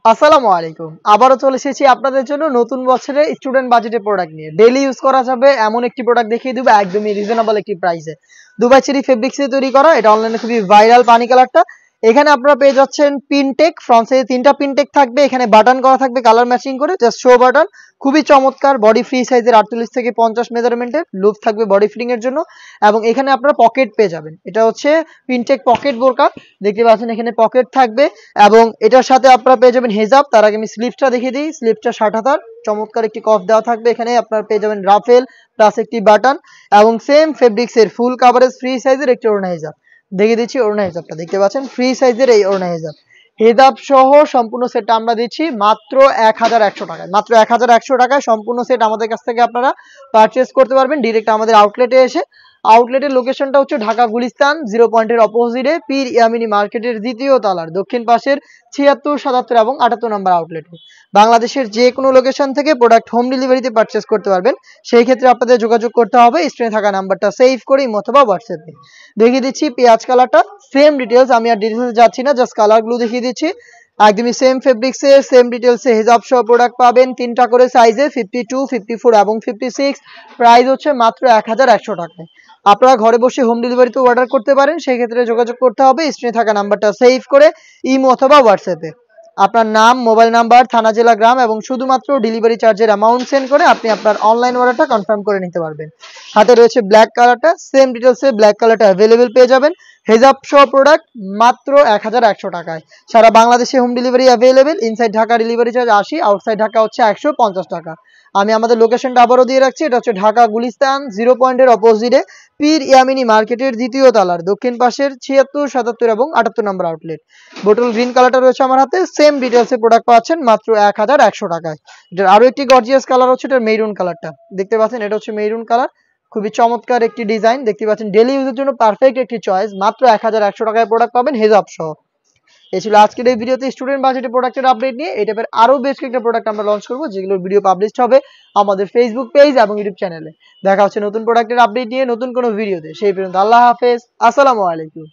আসসালামু আলাইকুম। আবারও চলে এসেছি আপনাদের জন্য নতুন বছরে স্টুডেন্ট বাজেটের প্রোডাক্ট নিয়ে। ডেইলি ইউজ করা যাবে এমন একটি প্রোডাক্ট দেখিয়ে দিব একদমই রিজনেবল একটি প্রাইসে। দুবাই চেরি ফেব্রিক্স দিয়ে তৈরি করা, এটা অনলাইনে খুবই ভাইরাল পানি কালারটা। এখানে আপনারা পেয়ে যাচ্ছেন পিনটেক, ফ্রন্ট সাইডে ৩টা পিনটেক থাকবে, এখানে বাটন করা থাকবে কালার ম্যাচিং করে, জাস্ট শো বাটন। খুবই চমৎকার, বডি ফ্রি সাইজের ৪৮ থেকে ৫০ মেজারমেন্টের লুপ থাকবে বডি ফিটিং এর জন্য। এবং এখানে আপনারা পকেট পেয়ে যাবেন, এটা হচ্ছে পিনটেক পকেট বোরকা। দেখতে পাচ্ছেন এখানে পকেট থাকবে এবং এটার সাথে আপনারা পেয়ে যাবেন হেজাব। তার আগে আমি স্লিভসটা দেখিয়ে দিই। স্লিভসটা ৬০ হাতার, চমৎকার একটি কফ দেওয়া থাকবে। এখানে আপনারা পেয়ে যাবেন রাফেল প্লাস একটি বাটন এবং সেম ফেব্রিক্সের ফুল কাভারেজ ফ্রি সাইজের একটি ওড়না হেজাব দেখিয়ে দিচ্ছি। ওড়না হেজাবটা দেখতে পাচ্ছেন, ফ্রি সাইজের এই ওড়না হেজাব। হেজাব সহ সম্পূর্ণ সেটটা আমরা দিচ্ছি মাত্র ১১০০ টাকায়। মাত্র ১১০০ টাকায় সম্পূর্ণ সেট আমাদের কাছ থেকে আপনারা পারচেস করতে পারবেন ডিরেক্ট আমাদের আউটলেটে এসে। আউটলেটের লোকেশনটা হচ্ছে ঢাকা গুলিস্তান 0 পয়েন্টের অপোজিটে পীর ইয়ামিনী মার্কেটের ২য় তলার দক্ষিণ পাশের ৭৬, ৭৭ এবং ৭৮ নম্বর আউটলেটে। বাংলাদেশের যে কোনো লোকেশন থেকে প্রোডাক্ট হোম ডেলিভারিতে পারচেস করতে পারবেন। সেই ক্ষেত্রে আপনাদের যোগাযোগ করতে হবে স্ক্রিনে থাকা নাম্বারটা সেভ করে ইমো অথবা হোয়াটসঅ্যাপে। দেখিয়ে দিচ্ছি পেঁয়াজ কালারটা, সেম ডিটেলস, আমি আর ডিটেলস যাচ্ছি না, জাস্ট কালারগুলো দেখিয়ে দিচ্ছি। একদমই সেম ফেব্রিক্সে সেম ডিটেলসে হিজাব সহ প্রোডাক্ট পাবেন ৩টা করে সাইজে, 52, 54 এবং 56। প্রাইস হচ্ছে মাত্র ১১০০ টাকায়। আপনারা ঘরে বসে হোম ডেলিভারিতে অর্ডার করতে পারেন, সেই ক্ষেত্রে যোগাযোগ করতে হবে স্ক্রিনে থাকা নাম্বারটা সেভ করে ইমো অথবা হোয়াটসঅ্যাপে। আপনার নাম, মোবাইল নাম্বার, থানা, জেলা, গ্রাম এবং শুধুমাত্র ডেলিভারি চার্জের অ্যামাউন্ট সেন্ড করে আপনি আপনার অনলাইন অর্ডারটা কনফার্ম করে নিতে পারবেন। হাতে রয়েছে ব্ল্যাক কালারটা, সেম ডিটেলসে ব্ল্যাক কালারটা অ্যাভেলেবেল পেয়ে যাবেন। হেজাব সহ প্রোডাক্ট মাত্র ১১০০ টাকায়। সারা বাংলাদেশে home delivery available. Inside Dhaka delivery charge ৮০, outside Dhaka হচ্ছে ১৫০ টাকা। আমি আমাদের লোকেশনটা আবারও দিয়ে রাখছি, এটা হচ্ছে ঢাকা গুলিস্তান 0 পয়েন্টের অপোজিটে পীর ইয়ামিনী মার্কেটের ২য় তলার দক্ষিণ পাশের ৭৬, ৭৭ এবং ৭৮ নম্বর আউটলেট। বোটল গ্রিন কালারটা রয়েছে আমার হাতে, সেম ডিটেলসে প্রোডাক্ট পাচ্ছেন মাত্র ১১০০ টাকায়। এটার আরো একটি গর্জিয়াস কালার হচ্ছে এটার মেরুন কালারটা, দেখতে পাচ্ছেন এটা হচ্ছে মেরুন কালার। খুবই চমৎকার একটি ডিজাইন, দেখতে পাচ্ছেন ডেইলি ইউজের জন্য পারফেক্ট একটি চয়েস। মাত্র ১১০০ টাকায় প্রোডাক্ট পাবেন হেজাব সহ। এই ছিল আজকের এই ভিডিওতে স্টুডেন্ট বাজেটের প্রোডাক্টের আপডেট নিয়ে। এই টাইপের আরো বেশ কয়েকটা প্রোডাক্ট আমরা লঞ্চ করবো, যেগুলোর ভিডিও পাবলিশ হবে আমাদের ফেসবুক পেজ এবং ইউটিউব চ্যানেলে। দেখা হচ্ছে নতুন প্রোডাক্টের আপডেট নিয়ে নতুন কোনো ভিডিওতে। সেই পর্যন্ত আল্লাহ হাফেজ, আসসালামু আলাইকুম।